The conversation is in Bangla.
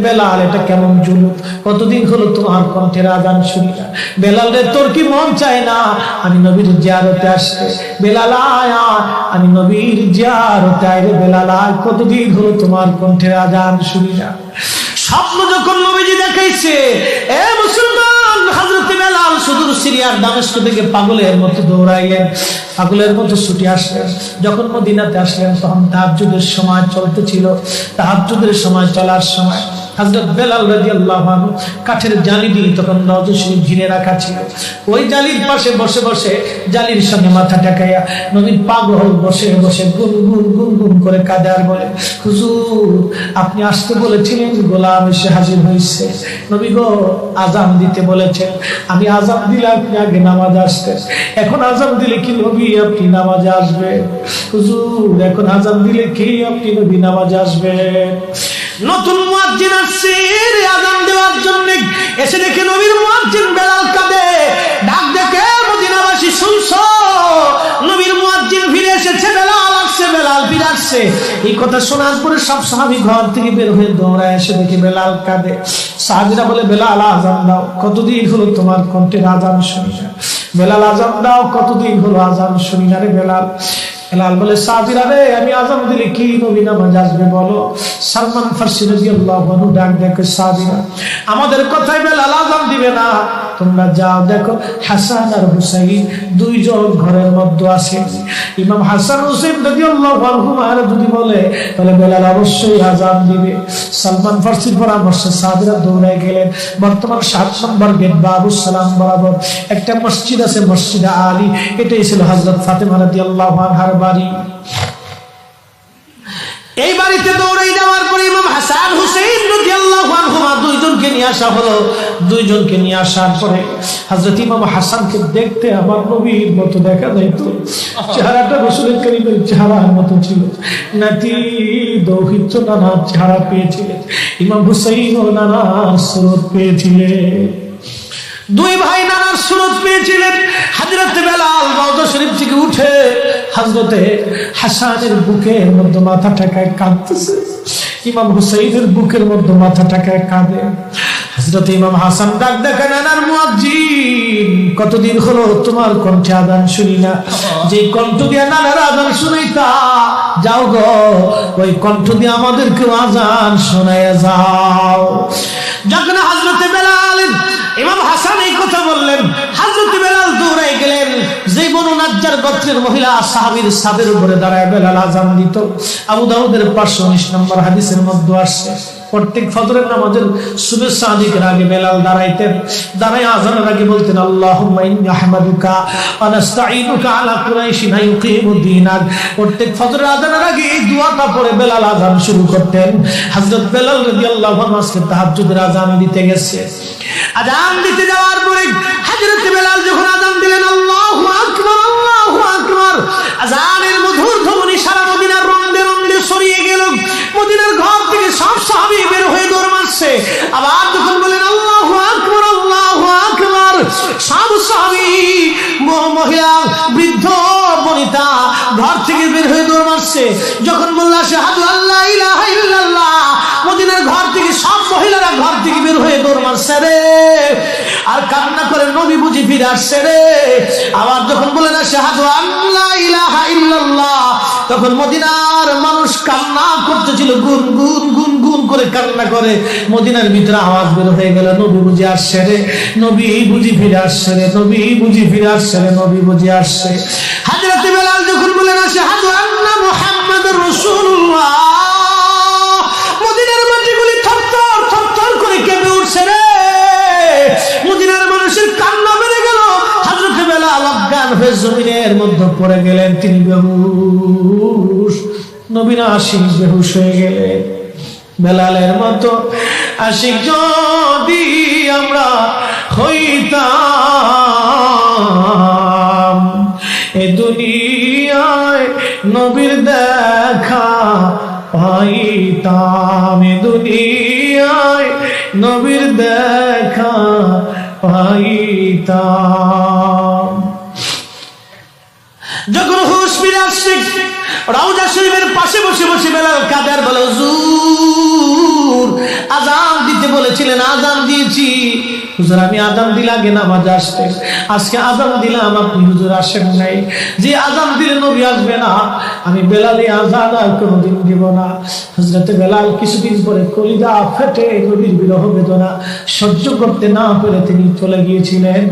বেলাল, এটা কেমন জুলুম, কতদিন হলো তোমার কণ্ঠের আজান শুনি না। বেলাল রে, তোর কি মন চায় না আমি নবীর জিয়ারতে আসতে? বেলাল আয়, আমি নবীর জিয়ারতে আই রে বেলাল আয়, কতদিন হলো তোমার কণ্ঠের আজান শুনি না। স্বপ্ন যখন নবীজি দেখাইছে, এ মুসলমান, হযরত বেলাল সুদূর সিরিয়ার দামেস্ক থেকে পাগলের মতো দৌড়াইলেন, পাগলের মতো ছুটে আসলেন। যখন মদিনাতে আসলেন তখন তাহাজ্জুদের সময় চলতেছিল। তাহাজ্জুদের সময় চলার সময় হযরত বেলাল রাদিয়াল্লাহু আনহু কাঠের জালি দিয়ে তখন রওজা শরীফ ঘিরে রাখা ছিল। ওই জালির পাশে বসে বসে জালির সঙ্গে মাথা ঠেকাইয়া নবী পাগল বসে বসে গুনগুন গুনগুন করে কাঁদে আর বলে, হুজুর আপনি আসতে বলেছিলেন, গোলাম এসে হাজির হয়েছে। নবী গো, আযান দিতে বলেছেন, আমি আযান দিলে আপনি আগে নামাজে আসতেন, এখন আযান দিলে কি নবী আপনি নামাজে আসবেন? হুজুর এখন আযান দিলে কি আপনি নবী নামাজে আসবেন? নতুন মুয়াজ্জিন আসছে আযান দেওয়ার জন্য, এসে দেখে নবীর মুয়াজ্জিন বেলাল কাঁদে। ডাক দেখে মদিনাবাসী, শুনছো নবীর মুয়াজ্জিন ফিরে এসেছে, বেলাল আসছে, বেলাল ফিরে আসছে। এই কথা শোনার পরে সব সাহাবী ঘর থেকে বের হয়ে দৌড়ায় এসে দেখে বেলাল কাঁদে। সাহাবীরা বলে, বেলাল আযান দাও, কতদিন হলো তোমার কণ্ঠের আযান শুনি না। বেলাল আযান দাও, কতদিন হলো আযান শুনি না রে বেলাল। বেলাল বলে, সাহাবীরা রে, আমি আযান দিলে কি নবী নামাজ আসবে বলো? সালমান ফারসি রাদিয়াল্লাহু আনহু ডাক দেখে, সাহাবীরা আমাদের কথায় বেলাল আযান দিবে না, তোমরা যাও দেখো হাসান আর হুসাইন দুইজন ঘরের মধ্যে আছে। ইমাম হাসান হুসাইন রাদিয়াল্লাহু আনহুমা যদি বলে তাহলে বেলাল অবশ্যই আযান দিবে। সালমান ফারসির পরামর্শে সাহাবীরা দৌড়ে গেলেন। বর্তমান 7 নম্বর গেট বাবুস সালাম বরাবর একটা মসজিদ আছে, মসজিদে আলী। এটাই ছিল হযরত ফাতেমা রাদিয়াল্লাহু আনহার বাড়ি। এই বাড়িতে দৌড়ে যাওয়ার পরে ইমাম হাসান হুসাইন রাদিয়াল্লাহু আনহুমা দুইজনকে নিয়ে আসা হলো। দুইজনকে নিয়ে আসার পরে হযরত ইমাম হাসানকে দেখতে আমার নবীর মতো দেখা যাইতো, চেহারাটা রাসূল করিমের চেহারার মতো ছিল। নাতি দৌহিত্র নানার চেহারা পেয়েছিলেন, ইমাম হুসাইন ও নানার সুরত পেয়েছিলেন। দুই ভাই নানার সুরত পেয়েছিলেন। হযরত বেলাল রওজা শরীফ থেকে উঠে হযরতে হাসানের বুকের মধ্যে মাথা ঠেকায় কাঁদতেছে, ইমাম হুসাইনের বুকের মধ্যে মাথা ঠেকায় কাঁদে। হযরত ইমাম হাসান ডাক দেখে, নানার মুয়াজ্জিন, কতদিন হলো তোমার কণ্ঠে আযান শুনি না। যে কণ্ঠ দিয়ে নানার আযান শুনাইতা, যাও গো ওই কণ্ঠ দিয়ে আমাদেরকে আযান শোনায়া যাও। যখন হযরত বেলাল ইমাম হাসান এই কথা বললেন, হযরত বেলাল দৌড়ে গেলেন। যে বনু নাজ্জার গোত্রের মহিলা সাহাবীর ছাদের উপরে দাঁড়ায় বেলাল আযান দিত। আবু দাউদের 519 নম্বর হাদিসের মধ্যে আসছে, প্রত্যেক ফজরের নামাজের সুবহ সাদিকের আগে বেলাল দাঁড়াইতেন। দাঁড়ায় আযানের আগে বলতেন, আল্লাহুম্মা ইন্নী আহমাদুকা ওয়া নাস্তাঈনুকা আলা কুরাইশিন ইউকিমুদ্দীনাক। প্রত্যেক ফজরের আযানের আগে এই দোয়াটা পড়ে বেলাল আযান শুরু করতেন। হযরত বেলাল রাদিয়াল্লাহু আনহু আজকে তাহাজ্জুদের আযান দিতে গেছে। আযান দিতে যাওয়ার পরে হযরত বেলাল যখন আযান দিলেন, আল্লাহু আকবার, আল্লাহু আকবার, আযানের মধুর ধ্বনি সারা মদিনার রন্দে রন্দে ছড়িয়ে গেল। মদিনার ঘর থেকে সব সাহাবী বের হয়ে দৌড় মারছে। আবার যখন বলেন আল্লাহু আকবার, আল্লাহু আকবার, সব সাহাবী, মহিলা, বৃদ্ধ, বনিতা ঘর থেকে বের হয়ে দৌড় মারছে। যখন বলল আশহাদু আল্লা ইলাহা ইল্লাল্লাহ, মদিনার ঘর থেকে সব মহিলারা ঘর থেকে বের হয়ে দৌড় মারছে রে, আর কান্না করে নবী বুঝি ফিরে আসছে রে। আবার যখন বলেন আশহাদু আল্লা ইলাহা ইল্লাল্লাহ, তখন মদিনার মানুষ কান্না করতেছিল, গুন গুন গুন গুন করে কান্না করে। মদিনার ভিতরে আওয়াজ বের হয়ে গেল, নবী বুঝি আসছে রে, নবী বুঝি ফিরে আসছে রে, নবী বুঝি ফিরে আসছে রে, নবী বুঝি আসছে। হযরত বেলাল যখন বলেন আশহাদু আন্না মুহাম্মাদুর রাসূলুল্লাহ, মদিনার মাটিগুলি থরথর থরথর করে কেঁপে উঠছে রে। মদিনার মানুষের কান্না বেড়ে গেল। হযরত বেলাল অজ্ঞান হয়ে জমিনের মধ্যে পড়ে গেলেন, তিনি বেহুশ। নবীর আশিক বেহুশ হয়ে গেলেন। বেলালের মতো আশিক যদি আমরা হইতাম, এ দুনিয়ায় নবীর দেখা পাইতাম, এ দুনিয়ায় নবীর দেখা পাইতাম। যখন হুশ ফিরে আসছে, রওজা শরীফের পাশে বসে বসে বেলাল কাঁদে আর বলে, হুজুর হুজুর আযান দিতে বলেছিলেন, আযান দিয়েছি। হুজুর আমি আযান দিলে আগে নামাজে আসতেন, আজকে আযান দিলাম আপনি হুজুর আসেন নাই। যে আযান দিলে নবী আসবে না, আমি বেলালে আযান আর কোনোদিন দিব না। হযরতে বেলাল কিছুদিন পরে কলিজা ফেটে নবীর বিরহ বেদনা সহ্য করতে না পেরে তিনি চলে গিয়েছিলেন।